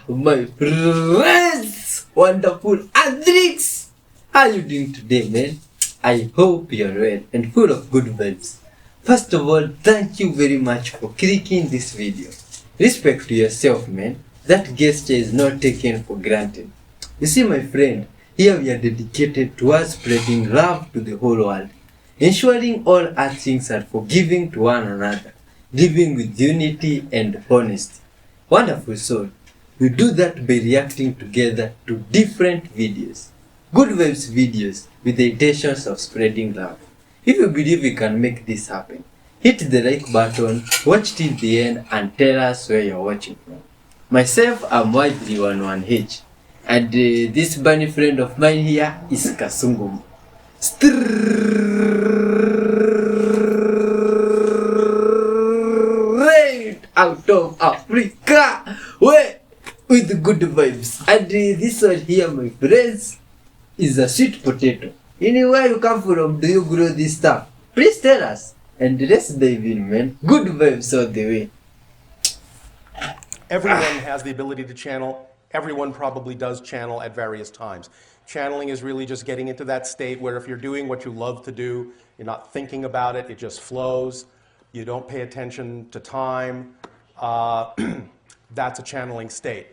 my friends, wonderful Adrix. How are you doing today, man? I hope you're well and full of good vibes. First of all, thank you very much for clicking this video. Respect to yourself, man. That gesture is not taken for granted. You see, my friend, here we are dedicated towards spreading love to the whole world, ensuring all things are forgiving to one another, living with unity and honesty. Wonderful soul. We do that by reacting together to different videos. Good vibes videos with the intentions of spreading love. If you believe we can make this happen, hit the like button, watch till the end and tell us where you're watching from. Myself, I'm Y311H. And this bunny friend of mine here is Kasungum. Straight out of Africa! With good vibes. And this one here, my friends, is a sweet potato. Anywhere you come from, do you grow this stuff? Please tell us. And let's dive in, man. Good vibes all the way. Everyone has the ability to channel. Everyone probably does channel at various times. Channeling is really just getting into that state where if you're doing what you love to do, you're not thinking about it, it just flows. You don't pay attention to time. That's a channeling state.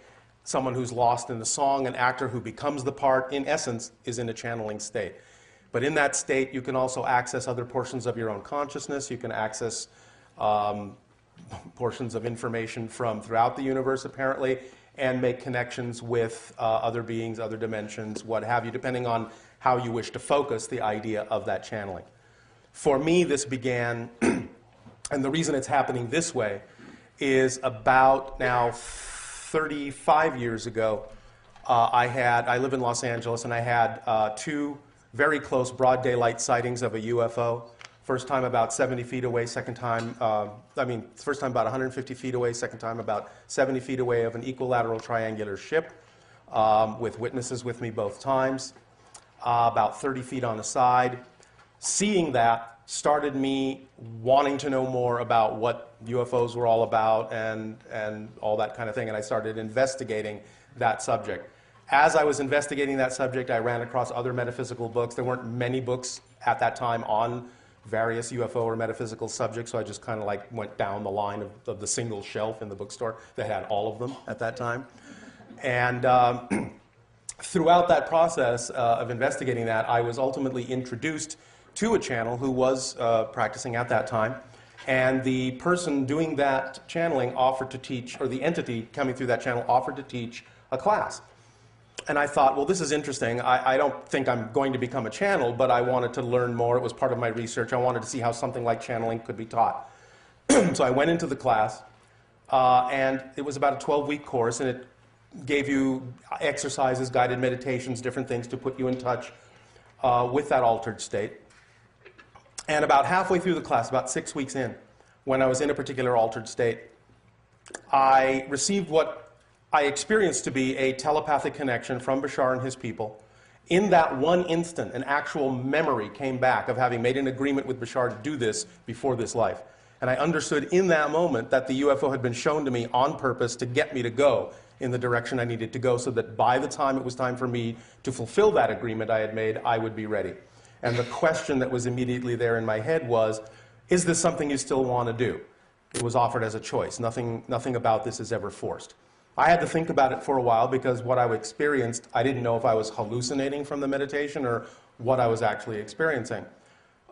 Someone who's lost in the song, an actor who becomes the part, in essence, is in a channeling state. But in that state, you can also access other portions of your own consciousness. You can access portions of information from throughout the universe, apparently, and make connections with other beings, other dimensions, what have you, depending on how you wish to focus the idea of that channeling. For me, this began, and the reason it's happening this way is about now 35 years ago. I live in Los Angeles, and I had two very close broad daylight sightings of a UFO. First time about 70 feet away, second time, first time about 150 feet away, second time about 70 feet away of an equilateral triangular ship with witnesses with me both times, about 30 feet on the side. Seeing that started me wanting to know more about what UFOs were all about and all that kind of thing, and I started investigating that subject. As I was investigating that subject, I ran across other metaphysical books. There weren't many books at that time on various UFO or metaphysical subjects, so I just kind of like went down the line of the single shelf in the bookstore that had all of them at that time. And throughout that process of investigating that, I was ultimately introduced to a channel who was practicing at that time. And the person doing that channeling offered to teach, or the entity coming through that channel offered to teach a class. And I thought, well, this is interesting. I don't think I'm going to become a channel, but I wanted to learn more. It was part of my research. I wanted to see how something like channeling could be taught. So I went into the class, and it was about a 12-week course, and it gave you exercises, guided meditations, different things to put you in touch with that altered state. And about halfway through the class, about 6 weeks in, when I was in a particular altered state, I received what I experienced to be a telepathic connection from Bashar and his people. In that one instant, an actual memory came back of having made an agreement with Bashar to do this before this life. And I understood in that moment that the UFO had been shown to me on purpose to get me to go in the direction I needed to go, so that by the time it was time for me to fulfill that agreement I had made, I would be ready. And the question that was immediately there in my head was, is this something you still want to do? It was offered as a choice. Nothing about this is ever forced. I had to think about it for a while, because what I experienced, I didn't know if I was hallucinating from the meditation or what I was actually experiencing.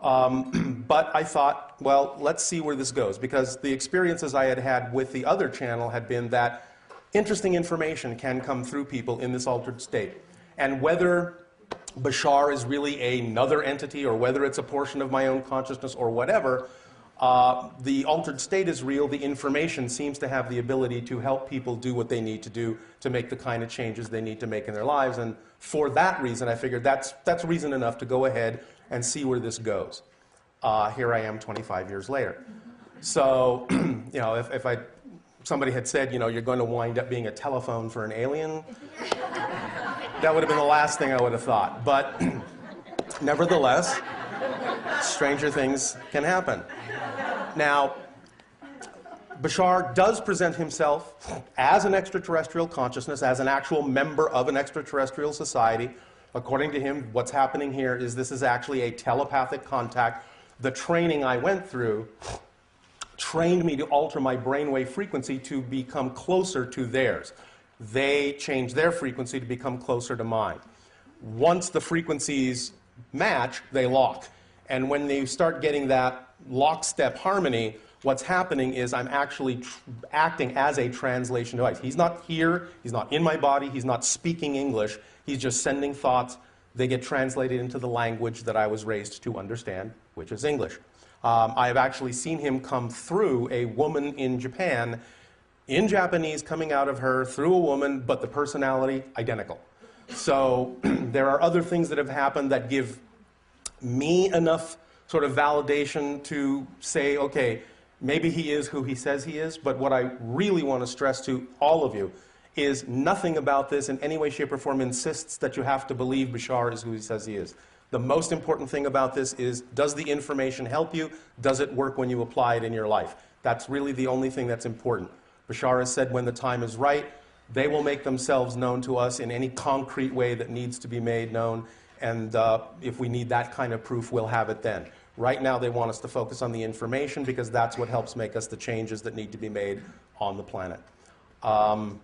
But I thought, well, let's see where this goes, because the experiences I had had with the other channel had been that interesting information can come through people in this altered state. And whether Bashar is really another entity, or whether it's a portion of my own consciousness or whatever, the altered state is real. The information seems to have the ability to help people do what they need to do to make the kind of changes they need to make in their lives. And for that reason, I figured that's reason enough to go ahead and see where this goes. Here I am 25 years later. So, you know, if somebody had said, you know, you're going to wind up being a telephone for an alien, that would have been the last thing I would have thought. But nevertheless, stranger things can happen. Now, Bashar does present himself as an extraterrestrial consciousness, as an actual member of an extraterrestrial society. According to him, what's happening here is this is actually a telepathic contact. The training I went through trained me to alter my brainwave frequency to become closer to theirs. They changed their frequency to become closer to mine. Once the frequencies match, they lock. And when they start getting that lockstep harmony, what's happening is I'm actually acting as a translation device. He's not here, he's not in my body, he's not speaking English, he's just sending thoughts. They get translated into the language that I was raised to understand, which is English. I have actually seen him come through a woman in Japan, in Japanese, coming out of her through a woman, but the personality identical. So there are other things that have happened that give me enough sort of validation to say, okay, maybe he is who he says he is, but what I really want to stress to all of you is nothing about this in any way, shape, or form insists that you have to believe Bashar is who he says he is. The most important thing about this is, does the information help you? Does it work when you apply it in your life? That's really the only thing that's important. Bashar has said when the time is right, they will make themselves known to us in any concrete way that needs to be made known, and if we need that kind of proof, we'll have it then. Right now, they want us to focus on the information because that's what helps make us the changes that need to be made on the planet. Oh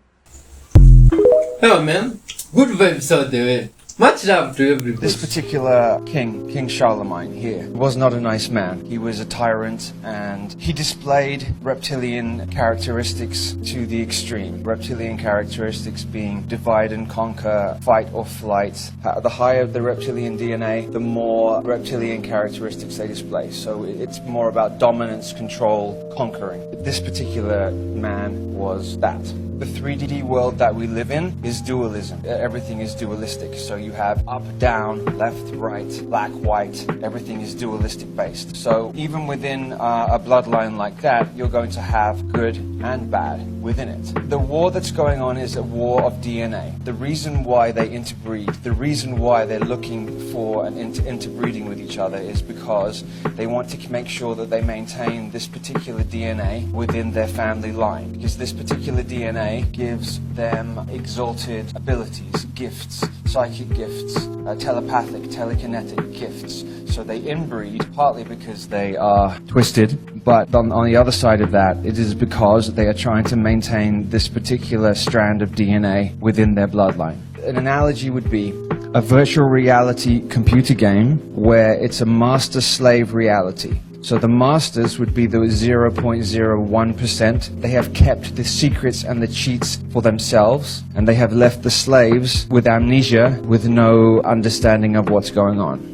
man, good vibes out there. Much love to everybody. This particular king, King Charlemagne here, was not a nice man. He was a tyrant and he displayed reptilian characteristics to the extreme. Reptilian characteristics being divide and conquer, fight or flight. The higher the reptilian DNA, the more reptilian characteristics they display. So it's more about dominance, control, conquering. This particular man was that. The 3D world that we live in is dualism. Everything is dualistic. So you have up, down, left, right, black, white. Everything is dualistic based. So even within a bloodline like that, you're going to have good and bad within it. The war that's going on is a war of DNA. The reason why they interbreed, the reason why they're looking for an interbreeding with each other is because they want to make sure that they maintain this particular DNA within their family line. Because this particular DNA gives them exalted abilities, gifts, psychic gifts, telepathic, telekinetic gifts. So they inbreed partly because they are twisted, but on the other side of that, it is because they are trying to maintain this particular strand of DNA within their bloodline. An analogy would be a virtual reality computer game where it's a master-slave reality. So the masters would be the 0.01%. They have kept the secrets and the cheats for themselves, and they have left the slaves with amnesia, with no understanding of what's going on.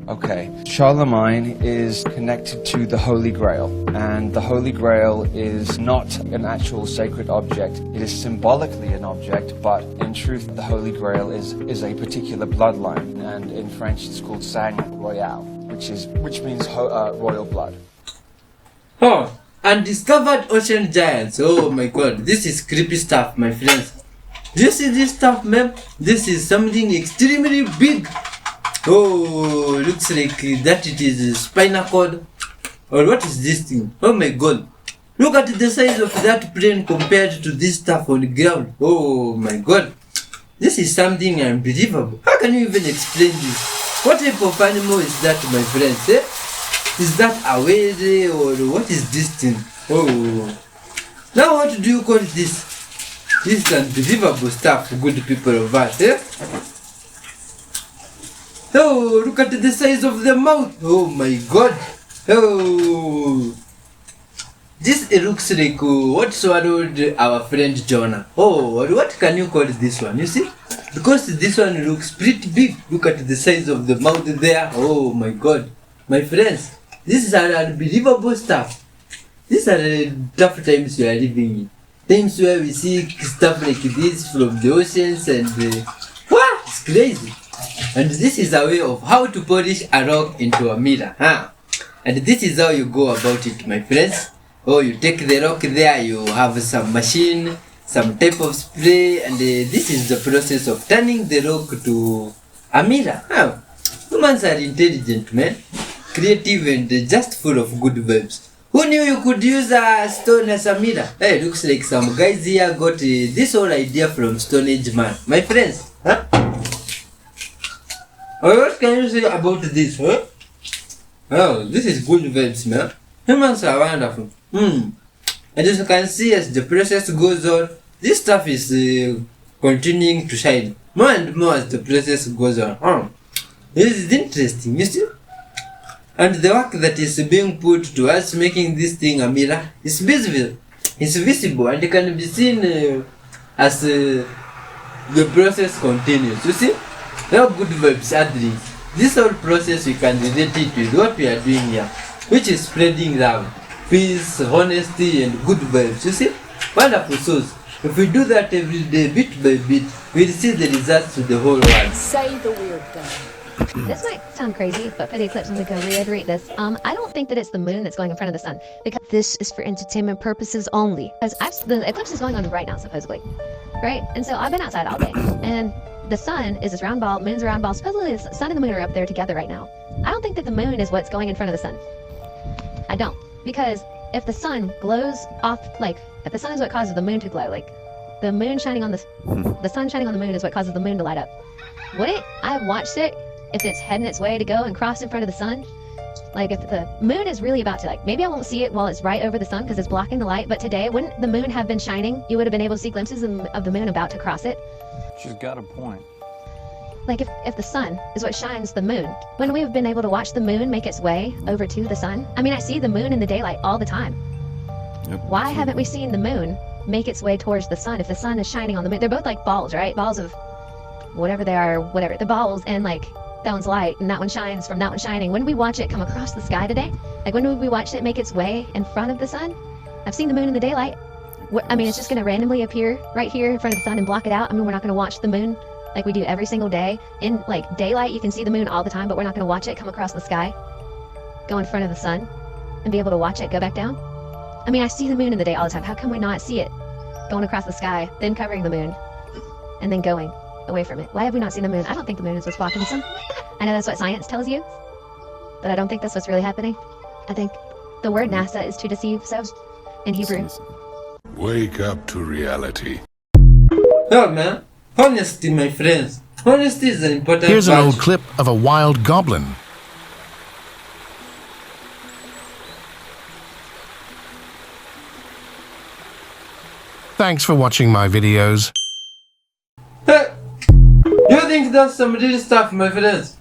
Okay, Charlemagne is connected to the Holy Grail, and the Holy Grail is not an actual sacred object. It is symbolically an object, but in truth, the Holy Grail is a particular bloodline, and in French it's called sang royal, which means royal blood. Oh, undiscovered ocean giants. Oh my god, this is creepy stuff, my friends. Do you see this stuff, man? This is something extremely big. Oh, looks like that it is spinal cord. Or what is this thing? Oh my god. Look at the size of that plane compared to this stuff on the ground. Oh my god. This is something unbelievable. How can you even explain this? What type of animal is that, my friends? Eh? Is that a whale or what is this thing? Oh. Now what do you call this? This is unbelievable stuff, good people of us. Eh? Oh, look at the size of the mouth. Oh my god. Oh. This looks like what swallowed our friend Jonah. Oh, what can you call this one? You see? Because this one looks pretty big. Look at the size of the mouth there. Oh my god. My friends, this is unbelievable stuff. These are the tough times we are living in. Times where we see stuff like this from the oceans and... wow, it's crazy. And this is a way of how to polish a rock into a mirror. Huh? And this is how you go about it, my friends. Oh, you take the rock there, you have some machine, some type of spray, and this is the process of turning the rock to a mirror. Humans are intelligent, man, creative and just full of good vibes. Who knew you could use a stone as a mirror? Hey, looks like some guys here got this whole idea from Stone Age man. My friends, huh? Oh, what can you say about this, huh? Oh, this is good vibes, man. Humans are wonderful. And as you can see, as the process goes on, this stuff is continuing to shine more and more as the process goes on. This is interesting, you see? And the work that is being put towards making this thing a mirror is visible. It's visible and it can be seen as the process continues. You see? How good vibes are these? This whole process we can relate it with what we are doing here, which is spreading love, peace, honesty, and good vibes. You see? Wonderful souls. If we do that every day, bit by bit, we'll see the results to the whole world. Say the weird thing. This might sound crazy, but for the eclipse, I'm going to reiterate this. I don't think that it's the moon that's going in front of the sun, because this is for entertainment purposes only. Because the eclipse is going on right now, supposedly, right? And so I've been outside all day, and the sun is this round ball, moon's a round ball. Supposedly the sun and the moon are up there together right now. I don't think that the moon is what's going in front of the sun. I don't, because if the sun glows off, like, if the sun is what causes the moon to glow, like, the moon shining on the sun shining on the moon is what causes the moon to light up. Wouldn't I watch it if it's heading its way to go and cross in front of the sun? Like, if the moon is really about to, like, maybe I won't see it while it's right over the sun because it's blocking the light, but today, wouldn't the moon have been shining? You would have been able to see glimpses of the moon about to cross it. She's got a point. Like, if the sun is what shines the moon, wouldn't we have been able to watch the moon make its way over to the sun? I mean, I see the moon in the daylight all the time. Yep. Why haven't we seen the moon make its way towards the sun if the sun is shining on the moon? They're both like balls, right? Balls of whatever they are, whatever. The balls, and like, that one's light and that one shines from that one shining. When did we watch it come across the sky today? Like, when did we watch it make its way in front of the sun? I've seen the moon in the daylight. I mean, it's just going to randomly appear right here in front of the sun and block it out. I mean, we're not going to watch the moon like we do every single day. In, like, daylight, you can see the moon all the time, but we're not going to watch it come across the sky, go in front of the sun, and be able to watch it go back down. I mean, I see the moon in the day all the time. How come we not see it going across the sky, then covering the moon, and then going away from it? Why have we not seen the moon? I don't think the moon is what's blocking the sun. I know that's what science tells you, but I don't think that's what's really happening. I think the word NASA is to deceive, so, in Hebrew. Wake up to reality. Oh man, honesty, my friends. Honesty is an important Here's an old virtue. clip of a wild goblin. Thanks for watching my videos. Hey, you think that's some real stuff, my friends?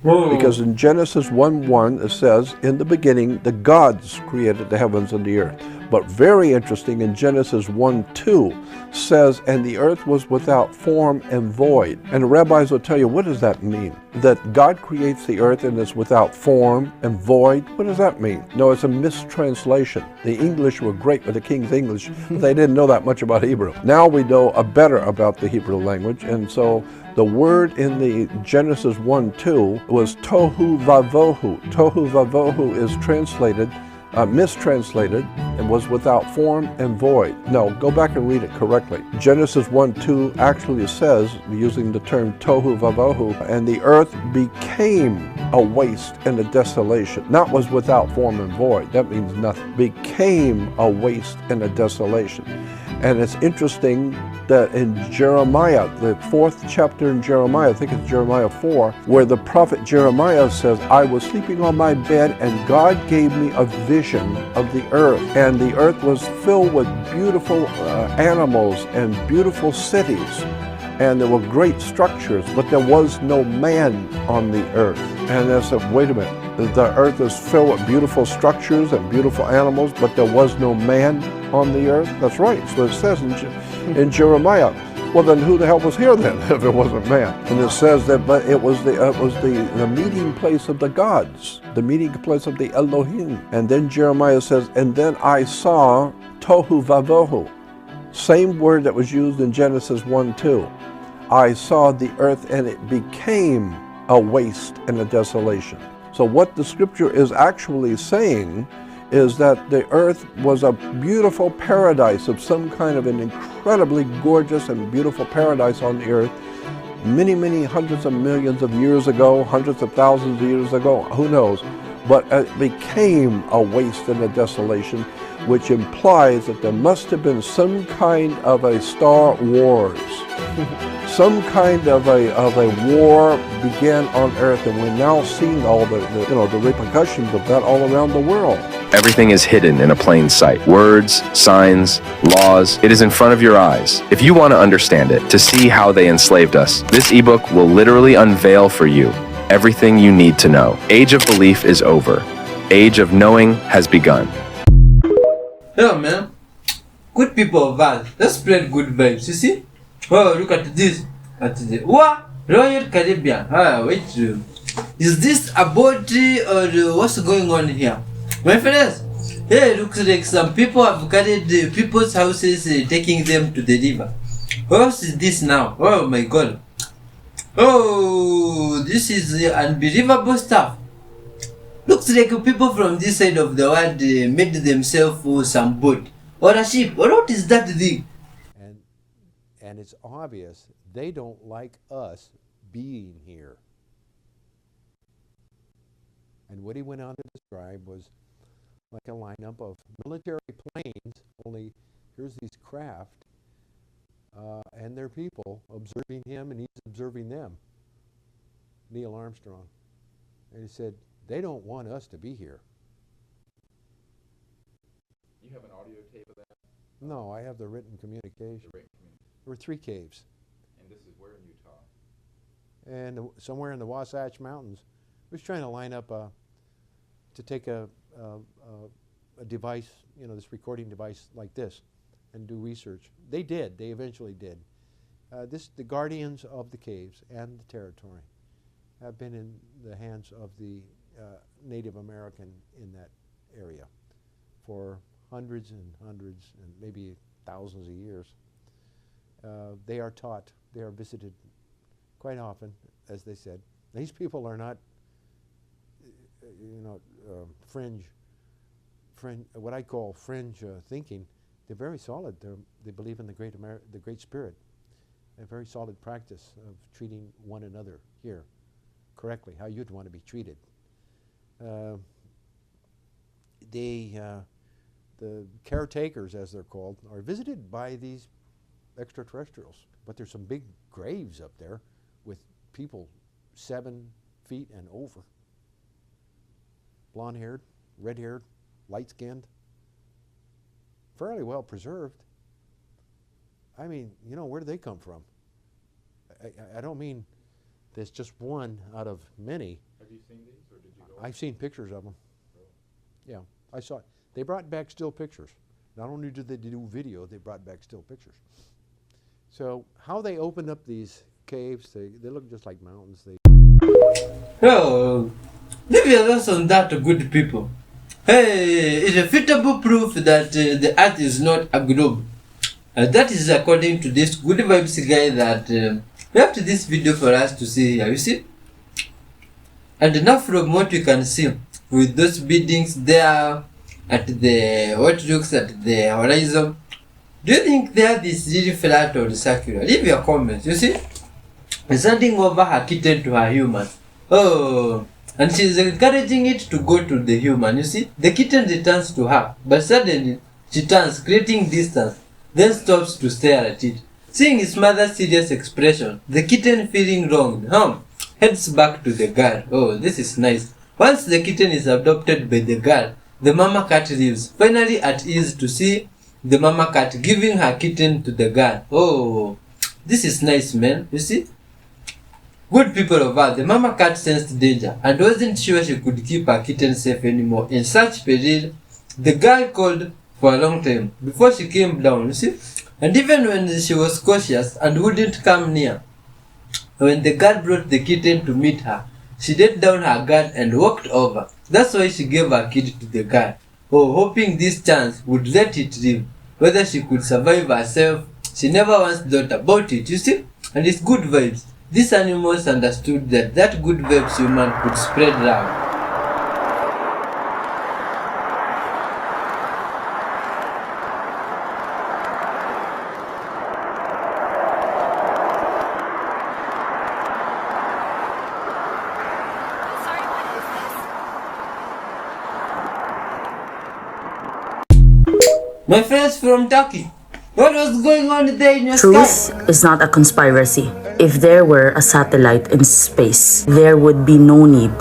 Whoa. Because in Genesis 1:1 it says, in the beginning the gods created the heavens and the earth. But very interesting, in Genesis 1:2 says, and the earth was without form and void. And the rabbis will tell you, what does that mean? That God creates the earth and it's without form and void? What does that mean? No, it's a mistranslation. The English were great with the King's English, but they didn't know that much about Hebrew. Now we know better about the Hebrew language, and so the word in the Genesis 1:2 was tohu vavohu. Tohu vavohu is translated, mistranslated, and was without form and void. No, go back and read it correctly. Genesis 1:2 actually says, using the term tohu vavohu, and the earth became a waste and a desolation. Not was without form and void. That means nothing. Became a waste and a desolation. And it's interesting that in Jeremiah, the 4th chapter in Jeremiah, I think it's Jeremiah 4, where the prophet Jeremiah says, I was sleeping on my bed and God gave me a vision of the earth. And the earth was filled with beautiful animals and beautiful cities. And there were great structures, but there was no man on the earth. And I said, wait a minute. The earth is filled with beautiful structures and beautiful animals, but there was no man on the earth? That's right. So it says in Jeremiah. Well, then who the hell was here then if it wasn't man? And it says that, but it was the meeting place of the gods, the meeting place of the Elohim. And then Jeremiah says, and then I saw tohu vavohu. Same word that was used in Genesis 1:2. I saw the earth and it became a waste and a desolation. So what the scripture is actually saying is that the earth was a beautiful paradise of some kind of an incredibly gorgeous and beautiful paradise on the earth many, many hundreds of millions of years ago, hundreds of thousands of years ago, who knows. but it became a waste and a desolation, which implies that there must have been some kind of a Star Wars. Some kind of a war began on Earth, and we're now seeing all the repercussions of that all around the world. Everything is hidden in a plain sight. Words, signs, laws, it is in front of your eyes. If you want to understand it, to see how they enslaved us, this ebook will literally unveil for you everything you need to know. Age of belief is over. Age of knowing has begun. Yeah, man. Good people of us. Let's spread good vibes, you see? Oh, look at this. At the what? Royal Caribbean. Wait. Is this a boat or what's going on here? My friends, hey, looks like some people have carried people's houses, taking them to the river. What is this now? Oh my god. Oh, this is unbelievable stuff. Looks like people from this side of the world made themselves some boat or a ship. Or what is that thing? And it's obvious they don't like us being here. And what he went on to describe was like a lineup of military planes, only here's these craft and their people observing him, and he's observing them. Neil Armstrong. And he said, they don't want us to be here. You have an audio tape of that? No, I have the written communication. There were 3 caves. And this is where in Utah? And somewhere in the Wasatch Mountains. I was trying to line up to take a device, this recording device like this, and do research. They did. They eventually did. The guardians of the caves and the territory have been in the hands of the Native American in that area for hundreds and hundreds and maybe thousands of years. They are taught, they are visited quite often, as they said. These people are not, fringe, what I call fringe thinking. They're very solid. They believe in the Great Spirit. A very solid practice of treating one another here correctly, how you'd want to be treated. The caretakers, as they're called, are visited by these extraterrestrials. But there's some big graves up there with people 7 feet and over. Blonde-haired, red-haired, light-skinned, fairly well preserved. I mean, where do they come from? I don't mean there's just one out of many. Have you seen these, or did you go? I've seen pictures of them. Yeah, I saw it. They brought back still pictures. Not only did they do video, they brought back still pictures. So how they opened up these caves, they look just like mountains. Oh, leave your thoughts on that, good people. Hey, irrefutable proof that the earth is not a globe. That is according to this good vibes guy that left this video for us to see here, you see? And now from what we can see, with those buildings there at what looks at the horizon, do you think the earth is really flat or circular? Leave your comments, you see? Sending over her kitten to her human. Oh, and she's encouraging it to go to the human, you see? The kitten returns to her, but suddenly she turns, creating distance, then stops to stare at it. Seeing its mother's serious expression, the kitten, feeling wronged, heads back to the girl. Oh, this is nice. Once the kitten is adopted by the girl, the mama cat leaves, finally at ease to see the mama cat giving her kitten to the girl. Oh, this is nice, man, you see? Good people of Earth, the mama cat sensed danger and wasn't sure she could keep her kitten safe anymore. In such peril, the girl called for a long time before she came down, you see? And even when she was cautious and wouldn't come near, when the girl brought the kitten to meet her, she let down her guard and walked over. That's why she gave her kid to the girl. Oh, hoping this chance would let it live. Whether she could survive herself, she never once thought about it, you see? And it's good vibes. These animals understood that good vibes human could spread around. My friends from Turkey, what was going on there in your Truth sky? is not a conspiracy. If there were a satellite in space, there would be no need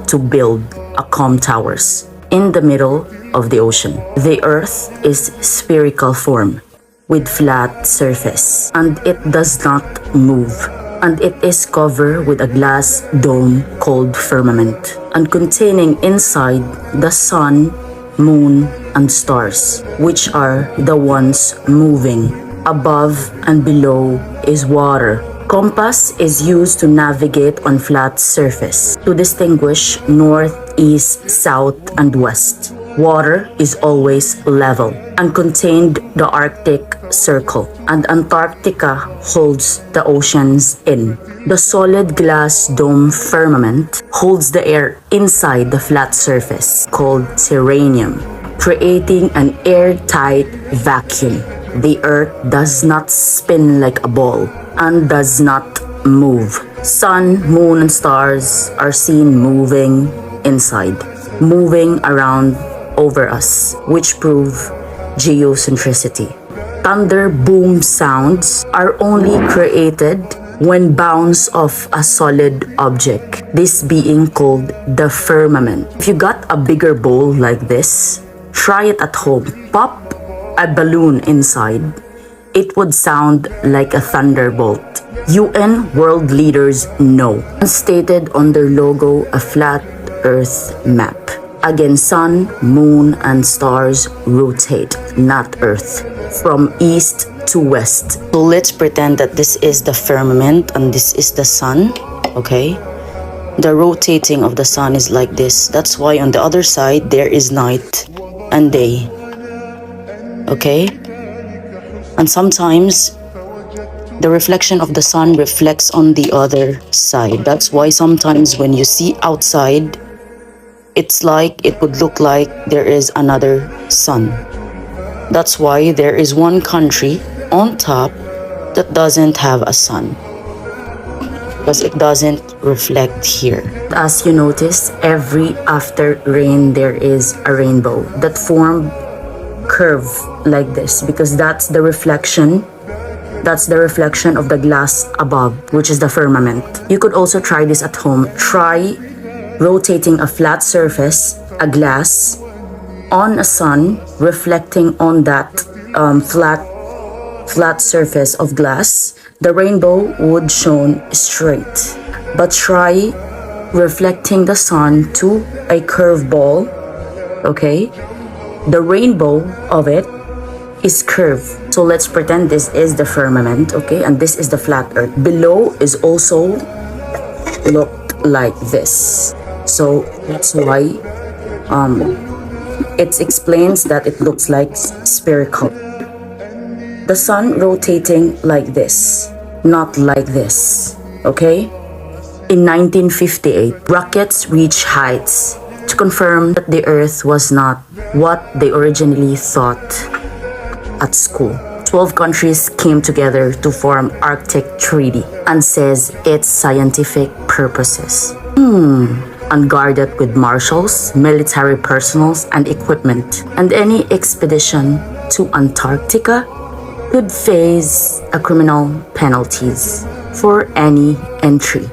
to build a comm towers in the middle of the ocean. The Earth is spherical form with flat surface, and it does not move. And it is covered with a glass dome called firmament, and containing inside the sun, moon, and stars, which are the ones moving. Above and below is water. Compass is used to navigate on flat surface to distinguish north, east, south, and west. Water is always level and contained the Arctic Circle, and Antarctica holds the oceans in. The solid glass dome firmament holds the air inside the flat surface called terranium, creating an airtight vacuum. The Earth does not spin like a ball and does not move. Sun, moon, and stars are seen moving inside, moving around over us, which prove geocentricity. Thunder boom sounds are only created when bounce off a solid object, this being called the firmament. If you got a bigger bowl like this, try it at home. Pop a balloon inside. It would sound like a thunderbolt. UN world leaders know. Stated on their logo a flat Earth map. Again, sun, moon, and stars rotate, not Earth, from east to west. So let's pretend that this is the firmament and this is the sun, okay? The rotating of the sun is like this. That's why on the other side there is night and day, okay? And sometimes the reflection of the sun reflects on the other side. That's why sometimes when you see outside, it would look like there is another sun. That's why there is one country on top that doesn't have a sun, because it doesn't reflect here. As you notice, every after rain there is a rainbow that form curve like this, because that's the reflection of the glass above, which is the firmament. You could also try this at home. Try rotating a flat surface, a glass, on a sun, reflecting on that flat surface of glass. The rainbow would shone straight. But try reflecting the sun to a curved ball, okay? The rainbow of it is curved. So let's pretend this is the firmament, okay? And this is the flat earth. Below is also looked like this. So that's why it explains that it looks like spherical. The sun rotating like this, not like this, okay? In 1958, rockets reached heights to confirm that the Earth was not what they originally thought at school. 12 countries came together to form Arctic Treaty and says its scientific purposes. Unguarded with marshals, military personnel, and equipment, and any expedition to Antarctica could face a criminal penalties for any entry.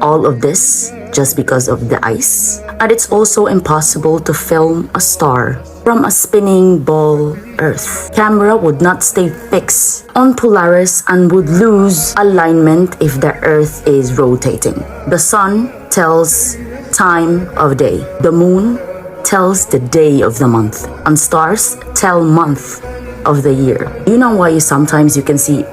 All of this just because of the ice. And it's also impossible to film a star from a spinning ball Earth. Camera would not stay fixed on Polaris and would lose alignment if the Earth is rotating. The sun tells time of day. The moon tells the day of the month. And stars tell month of the year. You know why sometimes you can see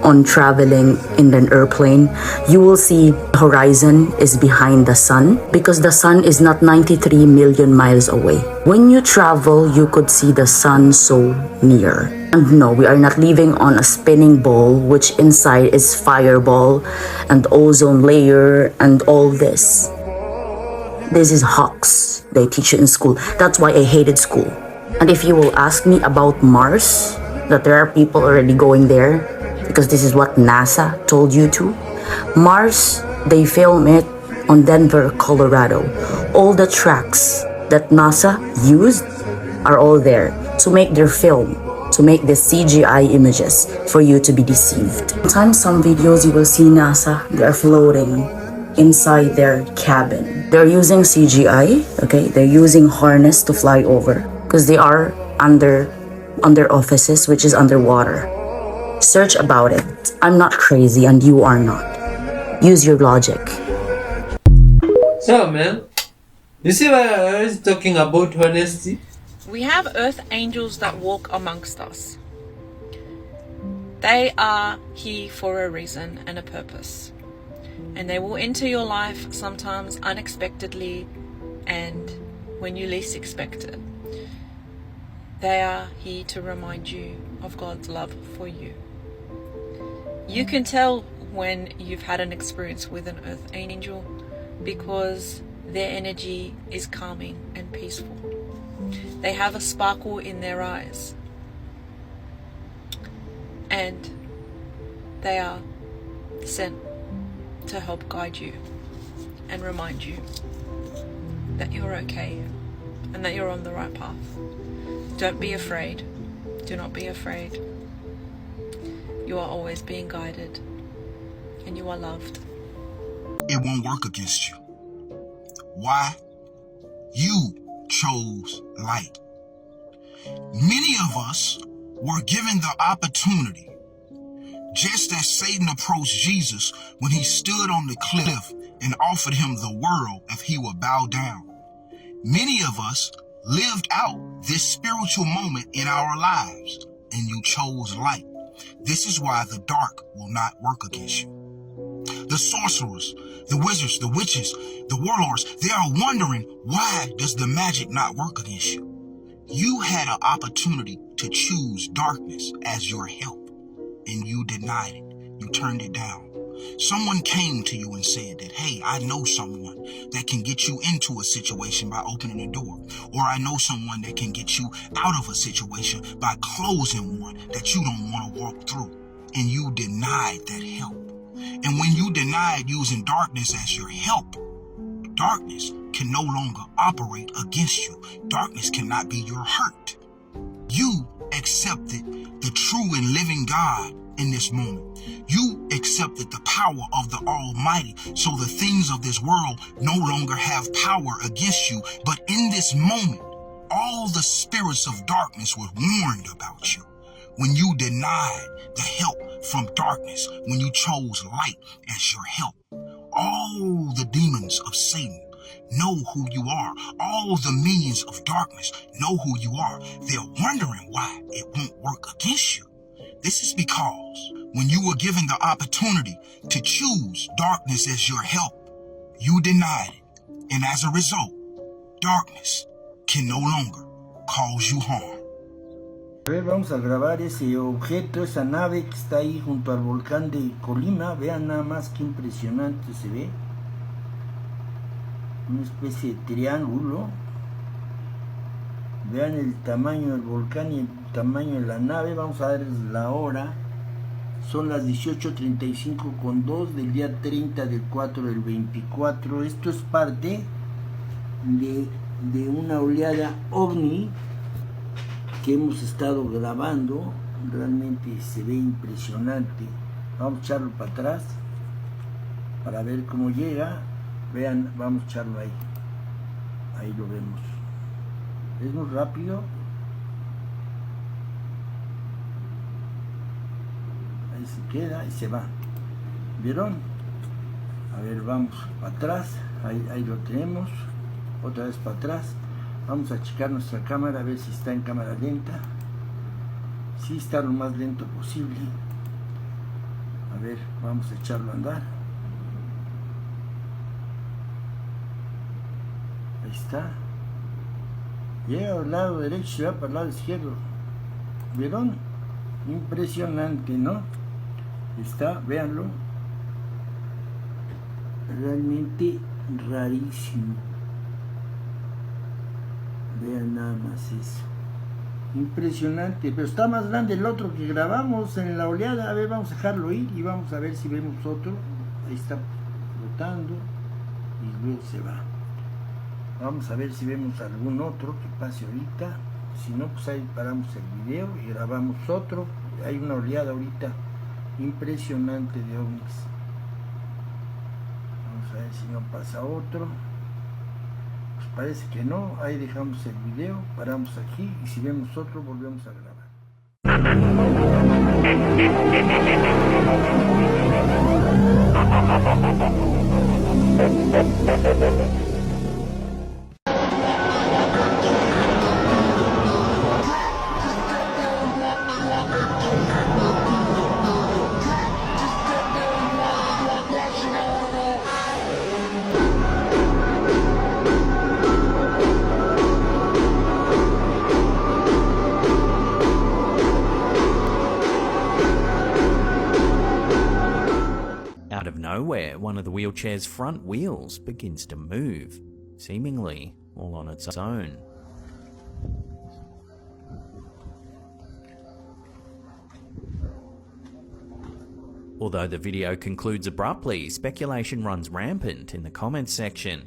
on traveling in an airplane, you will see the horizon is behind the sun, because the sun is not 93 million miles away. When you travel, you could see the sun so near. And no, we are not living on a spinning ball, which inside is fireball and ozone layer and all this. This is hawks they teach you in school. That's why I hated school. And if you will ask me about Mars, that there are people already going there, because this is what NASA told you to. Mars, they film it on Denver, Colorado. All the tracks that NASA used are all there to make their film, to make the CGI images for you to be deceived. Sometimes some videos you will see NASA, they're floating inside their cabin. They're using CGI, okay? They're using harness to fly over because they are under offices which is underwater. Search about it. I'm not crazy and you are not. Use your logic. So man, you see why I was talking about honesty? We have earth angels that walk amongst us. They are here for a reason and a purpose. And they will enter your life sometimes unexpectedly and when you least expect it. They are here to remind you of God's love for you. You can tell when you've had an experience with an earth angel because their energy is calming and peaceful. They have a sparkle in their eyes. And they are sent to help guide you and remind you that you're okay and that you're on the right path. Don't be afraid. Do not be afraid. You are always being guided and you are loved. It won't work against you. Why? You chose light. Many of us were given the opportunity, just as Satan approached Jesus when he stood on the cliff and offered him the world if he would bow down. Many of us lived out this spiritual moment in our lives, and you chose light. This is why the dark will not work against you. The sorcerers, the wizards, the witches, the warlords, they are wondering, why does the magic not work against you? You had an opportunity to choose darkness as your help, and you denied it. You turned it down. Someone came to you and said that, hey, I know someone that can get you into a situation by opening a door. Or I know someone that can get you out of a situation by closing one that you don't want to walk through. And you denied that help. And when you denied using darkness as your help, darkness can no longer operate against you. Darkness cannot be your hurt. You accepted the true and living God in this moment. You accepted the power of the Almighty, so the things of this world no longer have power against you. But in this moment, all the spirits of darkness were warned about you. When you denied the help from darkness, when you chose light as your help, all the demons of Satan know who you are. All the minions of darkness know who you are. They're wondering why it won't work against you. This is because when you were given the opportunity to choose darkness as your help, you denied it. And as a result, darkness can no longer cause you harm. A ver, vamos a grabar ese objeto, esa nave que está ahí junto al volcán de Colima. Vean nada más qué impresionante se ve. Una especie de triángulo. Vean el tamaño del volcán y el tamaño de la nave. Vamos a ver la hora. Son las 18:35:2 del día 30 del 4 del 24. Esto es parte de una oleada ovni que hemos estado grabando. Realmente se ve impresionante. Vamos a echarlo para atrás para ver cómo llega. Vean, vamos a echarlo ahí. Ahí lo vemos. Es muy rápido. Ahí se queda y se va. ¿Vieron? A ver, vamos para atrás. Ahí lo tenemos. Otra vez para atrás. Vamos a checar nuestra cámara a ver si está en cámara lenta. Sí, está lo más lento posible. A ver, vamos a echarlo a andar. Ahí está. Llega al lado derecho y se va para el lado izquierdo. ¿Vieron? Impresionante, ¿no? Está, véanlo. Realmente rarísimo. Vean nada más eso. Impresionante. Pero está más grande el otro que grabamos en la oleada. A ver, vamos a dejarlo ir y vamos a ver si vemos otro. Ahí está flotando y luego se va. Vamos a ver si vemos algún otro que pase ahorita. Si no, pues ahí paramos el video y grabamos otro. Hay una oleada ahorita impresionante de ovnis. Vamos a ver si no pasa otro. Pues parece que no. Ahí dejamos el video, paramos aquí y si vemos otro volvemos a grabar. Out of nowhere, one of the wheelchair's front wheels begins to move, seemingly all on its own. Although the video concludes abruptly, speculation runs rampant in the comments section.